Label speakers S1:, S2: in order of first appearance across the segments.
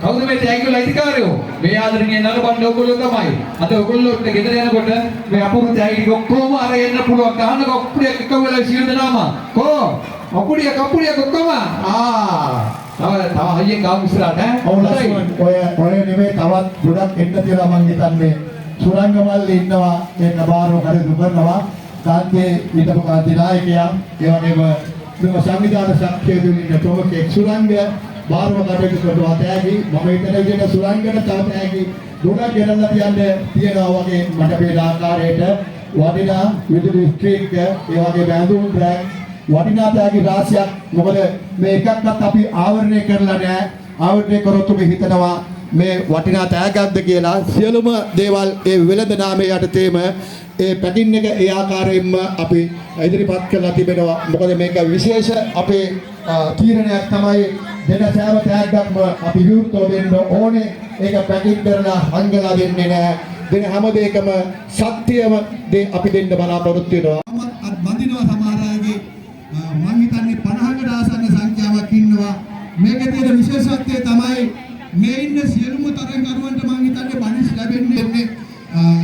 S1: කවුද මේ තෑග්ගල අයිතිකාරයෝ? මේ ආදරණීය නරඹන්න ඔයගොල්ලෝ තමයි. අද ඔයගොල්ලෝට ගෙදර යනකොට මේ අපුරු තෑග්ගල ඔක්කොම අර එන්න පුළුවන්. ගහන කප්පුඩිය එක වෙලා සියලු දෙනාම. කෝ? කප්පුඩිය ඔක්කොම. තව හයියෙන් ගාමු ඉස්සරහට ඈ.
S2: ඔය නෙමෙයි තවත් ගොඩක් එන්න තියලා මං හිතන්නේ. සුරංගමල්ලි ඉන්නවා මේ නබාරෝ කටයුතු කරනවා. කාන්තේ ඊටපු කාන්ති නායකයා ඒ වගේම මේ සංවිධාන ශක්තිය දෙන්නේ තොමකේ සුරංග බාරව කටයුතු කරනවා තෑගි මම හිතන විදිහට සුරංගට තව තෑගි ගොඩක් ගෙනල්ලා තියන්නේ තියනවා වගේ මට පේන ආකාරයට වටිනා විදුලි ස්ට්‍රීට් ඒ වගේ බැඳුම් ට්‍රැක් වටිනා තෑගි රාශියක් මොකද මේ එකක්වත් අපි ආවරණය කරලා නැහැ ආවරණය කරොත් ඔබ හිතනවා මේ වටිනා තෑග්ගක්ද කියලා සියලුම දේවල් ඒ වෙළඳ නාමයේ යටතේම ඒ පැකින් එක ඒ ආකාරයෙන්ම අපි ඉදිරිපත් කරලා තිබෙනවා මොකද මේක විශේෂ අපේ තීරණයක් තමයි දෙන සෑම තෑග්ගක්ම අපි විවෘතව දෙන්න ඕනේ ඒක පැකින් කරලා හංගලා දෙන්නේ නැහැ දෙන හැම දෙයකම සත්‍යම දේ අපි දෙන්න බලාපොරොත්තු වෙනවා අත් බඳිනවා සමහර අයගේ මම හිතන්නේ 50කට ආසන්න සංඛ්‍යාවක් ඉන්නවා මේකේ තියෙන විශේෂත්වය තමයි මේ ඉන්න සියලුම තරඟකරුවන්ට මම හිතන්නේ බණස් ලැබෙන්නේ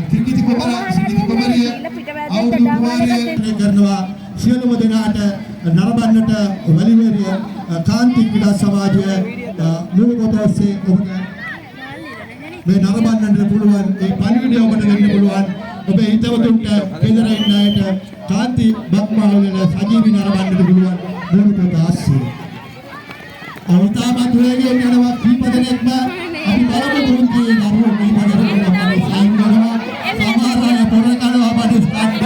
S2: ත්‍රිකිති කුමාරිය අවුරුදු කුමාරිය කරනවා සියලුම දෙනාට නරඹන්නට වැලිවේරිය කාන්ති ක්‍රීඩා සමාජය මුල් කොටසේ ඔබට මේ නරඹන්නට පුළුවන් ඒ පණිවිඩය ඔබට දෙන්න පුළුවන් ඔබේ හිතවතුන්ට ගෙදර ඉන්න අයට කාන්ති බක්මාවල සජීවී නරඹන්නට පුළුවන් මුල් කොටසේ අවතාවත් වේගයෙන් යනවා කීප දෙනෙක්ම අපි බලමු දුන්ගේ දරුවෝ මේ පදරේ අපේ සංගමනවා සමහර අය පොර කනවා පදිස්කන්ද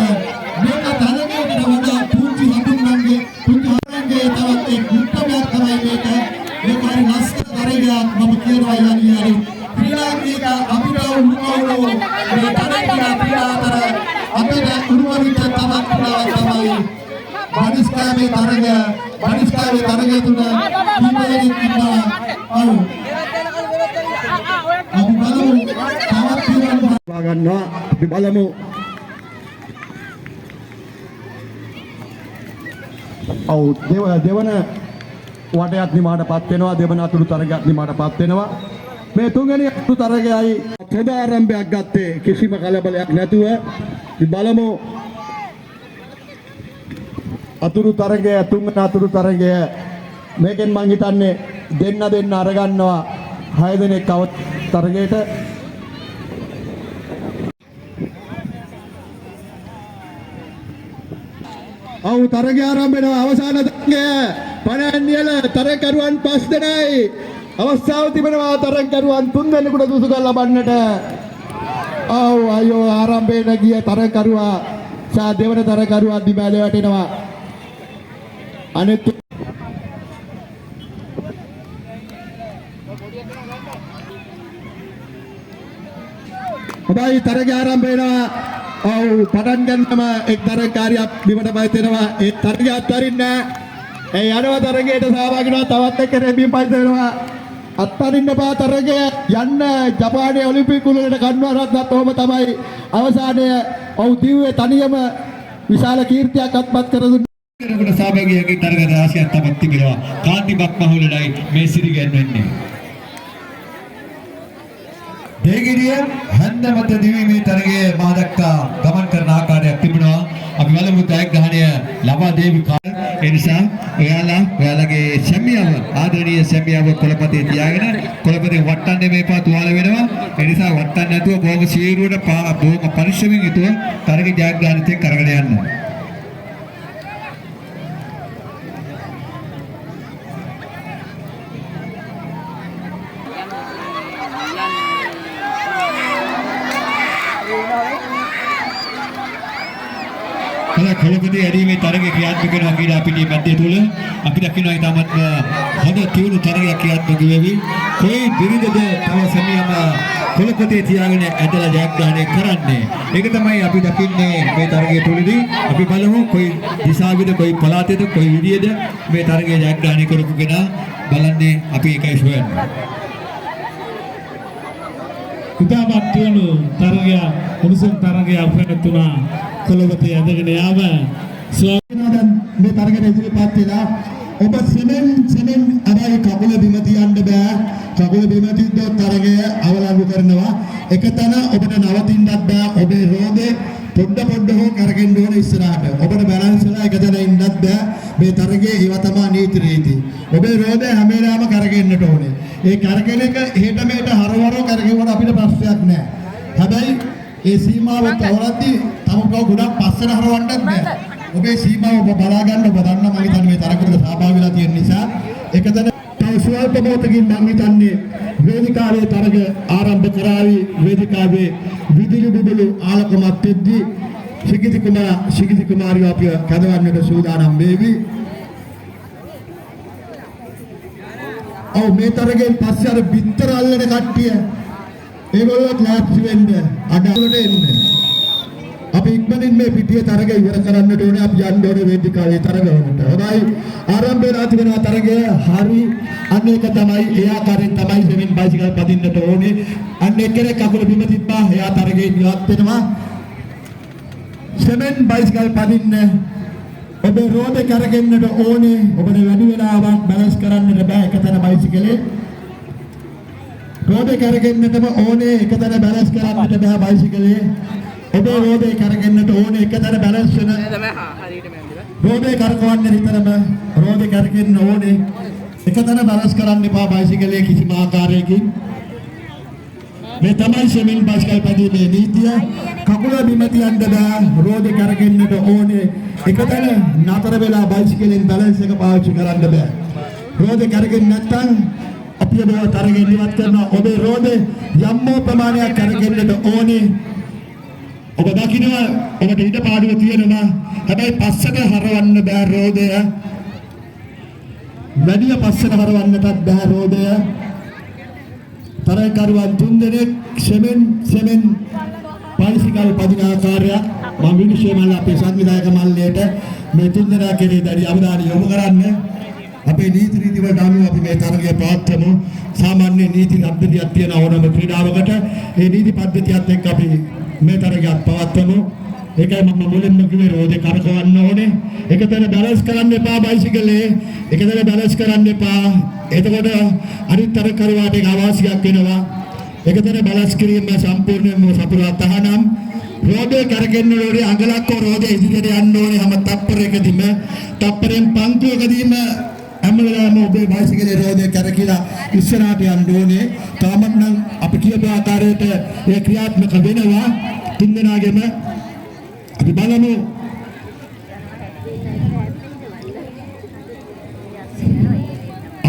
S2: මේක තරගයකට වඩා පුංචි හඳුන්වන්නේ පුංචි හඳුන්ගේ තවත් එක් මුත්තමයක් තමයි මේක ඒකාරී ලස්සන තරගයක් මම කියනවා යන්නේ ක්‍රීඩාංගික අභිනව උරුමවලු මේ තරගය ක්‍රීඩා අතර අපේ උරුමවිච්ච තවත් ක්‍රීඩාවක් තමයි බනිස්කාවේ තරගය තුන කීපදෙනෙක් ඉන්නවා අනු අපි බලමු තවත් ක්‍රීඩා ගන්නවා අපි බලමු ඔව් දෙවන වටයක් නිමාටපත් වෙනවා දෙවන අතුරු තරගයක් නිමාටපත් වෙනවා මේ තුන්වෙනි අතුරු තරගයයි ප්‍රබ ආරම්භයක් ගත්තේ කිසිම කලබලයක් නැතුව අපි බලමු අතුරු තරගය තුන්වෙනි අතුරු තරගය මේකෙන් මං හිතන්නේ දෙන්න අරගන්නවා 6 දෙනෙක් තරගයට ඔව් තරගය ආරම්භ වෙනවා අවසාන තරගය පණැන්නියල තරගකරුවන් 5 දෙනයි අවස්ථාව තිබෙනවා තරගකරුවන් 3 දෙනෙකුට සුසුකම් ලබන්නට ඔව් අයියෝ ආරම්භයෙන් ගිය තරගකරුවා සා දෙවන තරගකරුවා දිබාලේ වැටෙනවා අනෙත් හොඳයි තරගය ආරම්භ වෙනවා ඔව් පටන් ගන්නම එක් තරගකාරියක් බිමට පයිත් වෙනවා ඒ තරගය අත්හරින්න ඒ යනවා තරගයට සහභාගී වෙනවා තවත් එක්කෙනෙක් බිම පයිත් වෙනවා අත්හරින්න බා තරගය යන්න ජපානයේ ඔලිම්පික් කුලයට කන්වරද්දත් ඔහම තමයි අවසානයේ ඔව් දිව්වේ තනියම විශාල කීර්තියක් අත්පත් කර දුන්නා
S1: කෙනෙකුට සහභාගී තරග රාශියක් තමයි තිබෙනවා කාන්ති බක්මහුලටයි මේ සිරිගැන් වෙන්නේ දෙගිරිය හන්දමත දිවීමේ තරගයේ මාදක්කා ගමන් කරන ආකාරයක් තිබෙනවා අපි බලමු ජයග්‍රහණය ලබා දෙවි කාල ඒ නිසා ඔයාලගේ සැමියාව ආදරණීය සැමියාව කොළපතේ තියාගෙන කොළපතේ වට්ටන්නේ මේපා තුවාල වෙනවා ඒ නිසා වට්ටන්න නැතුව බොහොම සීරුවට බොහොම පරිශ්‍රමයෙන් යුතුව තරග ජයග්‍රහණයෙන් කරගෙන යන්න කොළපතේ ඇරීමේ තරගය ක්‍රියාත්මක වෙනවා ක්‍රීඩා පිටියේ මැදේ තුල අපි දකිනවා ඉතාමත් හොඳ තියුණු තරගයක් ක්‍රියාත්මක වෙවි කොයි බිරිඳද තව සැමියාම කොළපතේ තියාගෙන ඇදලා ජයග්‍රහණය කරන්නේ ඒක තමයි අපි දකින්නේ මේ තරගය තුලදී අපි බලමු කොයි දිශාවෙද කොයි පළාතේද කොයි විදියේද මේ තරගය ජයග්‍රහණය කරපු කෙනා බලන්නේ අපි ඒකයි හොයන්නේ
S3: ඉතාමත් තියුණු තරගයක් උණුසුම් තරගයක් වෙනතුනා කොළපතේ ඇදගෙන යාම
S2: ස්වාමීනාදන් මේ තරගයට ඉදිරිපත් වෙලා ඔබ සෙමෙන් අබයි කකුල බිම තියන්න බෑ කකුල බිම තියද්දී තරගය අවලංගු කරනවා එකතන ඔබට නවතින්නත් බෑ ඔබේ රෝදේ පොඩ හෝ කරගෙන ඕන ඉස්සරහට ඔබට බැලන්ස් වෙලා එකතන ඉන්නත් බෑ මේ තරගයේ ඒව තමයි නීති රීති ඔබේ රෝදේ හැම වෙලාවම කරගෙන්නට ඕනේ ඒ කරගෙන එක හෙට මෙහෙට හරවරව කරගෙවුවට අපිට ප්‍රශ්නයක් නෑ හැබැයි ඒ සීමාව තවරද්දී තමකව ගොඩක් පස්සට හරවන්නත් බෑ. ඔබේ සීමාව ඔබ බලා ගන්න ඔබ දන්නා මම හිතන්නේ මේ තරගවල සහභාගී වෙලා තියෙන නිසා එකතන තව ස්වල්ප මොහොතකින් මම හිතන්නේ වේදිකාවේ තරග ආරම්භ කරાવી වේදිකාවේ විදුලි බුබුලු ආලකමත් දෙද්දී ශිගිති කුමාරිය අපිව කැඳවන්නට සූදානම් වේවි. ඔව් මේ තරගෙන් පස්සේ අර බිත්තර අල්ලන කට්ටිය ඒගොල්ලෝ ක්ලාස් වෙන්න අඩවලට එන්න. අපි ඉක්මනින් මේ පිටියේ තරග ඉවර කරන්නට ඕනේ අපි යන්න ඕනේ වේදිකාවේ තරග වලට. හොඳයි ආරම්භය රාති වෙන තරගය හරි අන්න ඒක තමයි ඒ ආකාරයෙන් තමයි සෙමින් බයිසිකල් පදින්නට ඕනේ. අන්න එක්කෙනෙක් අකුල බිම තිබ්බා එයා තරගයේ ඉවත් වෙනවා. සෙමින් බයිසිකල් පදින්න ඔබේ රෝදේ කරගෙන්නට ඕනේ. ඔබට වැඩි වෙලාවක් බැලන්ස් කරන්නට බෑ එකතන බයිසිකලේ. රෝදේ කරගෙන්නටම ඕනේ එකතන බැලන්ස් කරන්නට බෑ බයිසිකලේ. ඔබේ රෝදේ කරගෙන්නට ඕනේ එකතන බැලන්ස් වෙන රෝදේ කරකවන්න නිතරම රෝදේ කරගෙන්න ඕනේ එකතන බැලන්ස් කරන්න එපා බයිසිකලේ කිසිම ආකාරයකින්. මේ තමයි සෙමින් බයිසිකල් පැදීමේ නීතිය. කකුල බිම තියන්න බෑ රෝදේ කරගෙන්නට ඕනේ එකතන නතර වෙලා බයිසිකලෙන් බැලන්ස් එක පාවිච්චි කරන්න බෑ. රෝදේ කරගෙන නැත්නම් අපි ඔබ තරගෙන් ඉවත් කරනවා. ඔබේ රෝදේ යම්මෝ ප්‍රමාණයක් කරගෙන්නට ඕනේ. ඔබ දකින්න ඔබට ඊට පාඩුව තියෙනවා. හැබැයි පස්සට හරවන්න බෑ රෝදය. වැඩිය පස්සට හරවන්නටත් බෑ රෝදය. තරගකරුවන් 3 දෙනෙක් සෙමෙන් බයිසිකල් පදින ආකාරයක් මම විනිශ්චය මල්ල අපේ සංවිධායක මල්ලයට මේ 3 දෙනා කෙරෙහි දැඩි අවධානය යොමු කරන්න. අපේ නීති රීති වලට අනුව අපි මේ තරගය පවත්වමු. සාමාන්‍ය නීති පද්ධතියක් තියෙන ඕනම ක්‍රීඩාවකට ඒ නීති පද්ධතියත් එක්ක අපි මේ තරගයක් පවත්වමු. ඒකයි මම මුලින්ම කිව්වේ රෝදේ කරකවන්න ඕනේ. එකතැන බැලන්ස් කරන්න එපා බයිසිකලේ. එකතැන බැලන්ස් කරන්න එපා. එතකොට අනිත් තරගකරුවාට ඒක අවාසියක් වෙනවා. එකතැන බැලන්ස් කිරීම සම්පූර්ණයෙන්ම සපුරා තහනම්. රෝදේ කරගෙන ඕනේ අඟලක් රෝදේ ඉදිරියට යන්න ඕනේ හැම තප්පරයකදීම. තප්පරෙන් පංකුවකදීම හැමදාම ඔබේ බයිසිකලේ රෝදේ කරකිලා ඉස්සරහට යන්න ඕනේ. තාමත් නම් අපි කියපු ආකාරයට ඒ ක්‍රියාත්මක වෙනවා. තුන් දෙනාගෙම අපි බලමු.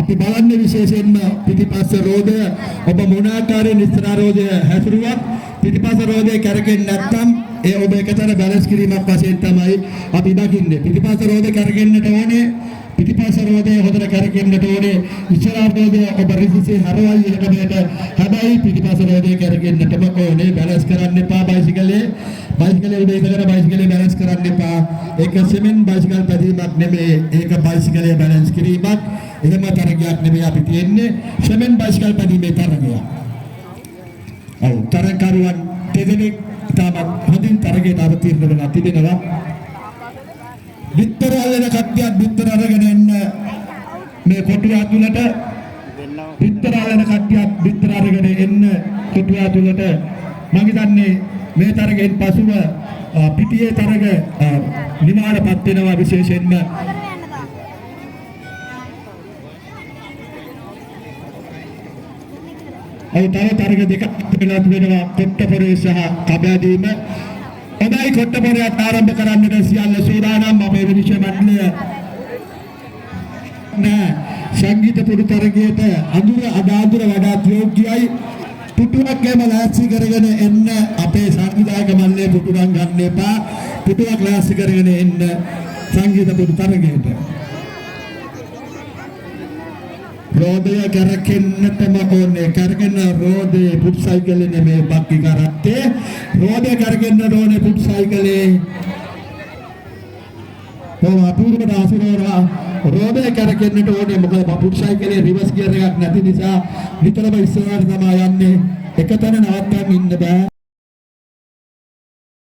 S2: අපි බලන්නේ විශේෂයෙන්ම පිටිපස්ස රෝදය ඔබ මොන ආකාරයෙන් ඉස්සරහ රෝදය හැසිරුවත් පිටිපස්ස රෝදය කරගෙන්නේ නැත්නම් ඒ ඔබ එකතන බැලන්ස් කිරීමක් වශයෙන් තමයි අපි දකින්නේ. පිටිපස්ස රෝදය කරගෙන්නට ඕනේ. පිටිපස්ස රෝදය හොදට කරගෙන්නට ඕනේ. ඉස්සරහ රෝදය ඔබ රිසිසේ හරවයි එකට හැබැයි පිටිපස්ස රෝදය කරගෙන්නටම ඕනේ. බැලන්ස් කරන්න එපා බයිසිකලේ. බයිසිකලේ උඩ ඉඳගෙන බයිසිකලේ බැලන්ස් කරන්න එපා. ඒක සෙමෙන් බයිසිකල් පැදීමක් නෙමෙයි. ඒක බයිසිකලේ බැලන්ස් කිරීමක්. එහෙම තරගයක් නෙමෙයි අපි තියෙන්නේ. සෙමෙන් බයිසිකල් පැදීමේ තරගයක්. ඔව් තරගකරුවන් දෙදෙනෙක් තාමත් හොඳින් තරගයට අවතීර්ණ වෙලා තිබෙනවා. විතර අල්ලන කට්ටියක් විතර අරගෙන එන්න මේ කොටුව ඇතුළට. විතර අල්ලන කට්ටියක් විතර අරගෙන එන්න කොටුව ඇතුළට. මම හිතන්නේ මේ තරගෙන් පසුව පිටියේ තරග නිමාඩපත් වෙනවා විශේෂයෙන්ම තව තරග දෙකක් වෙලා තිබෙනවා කොට්ටපොරේ සහ කබෑදීම. හොඳයි කොට්ටපොරයක් ආරම්භ කරන්නට සියල්ල සූදානම්. අපේ විනිශ්චය මණ්ඩලය නෑ සංගීත පුරු තරගයට අඳුර වඩාත් යෝග්‍යයි. පුටුවක් එම ලෑස්ති කරගෙන එන්න. අපේ සංවිධායක මණ්ඩලයේ පුටුවක් ගන්න එපා. පුටුවක් ලෑස්ති කරගෙන එන්න සංගීත පුරු තරගයට. රෝදය කරකෙන්නටම ඕනේ. කරගෙන රෝදේ පුට් සයිකලේ නෙමෙයි බක්කි කරත්තේ. රෝදේ කරගෙන්නට ඕනේ පුට් සයිකලේ. අපූර්වට ආසිරෝරා රෝදේ කරගෙන්නට ඕනේ. මොකද පුට් සයිකලේ රිවර්ස් ගියර් එකක් නැති නිසා නිතරම ඉස්සරහට තමයි යන්නේ. එකතැන නවත්තන් ඉන්න බෑ.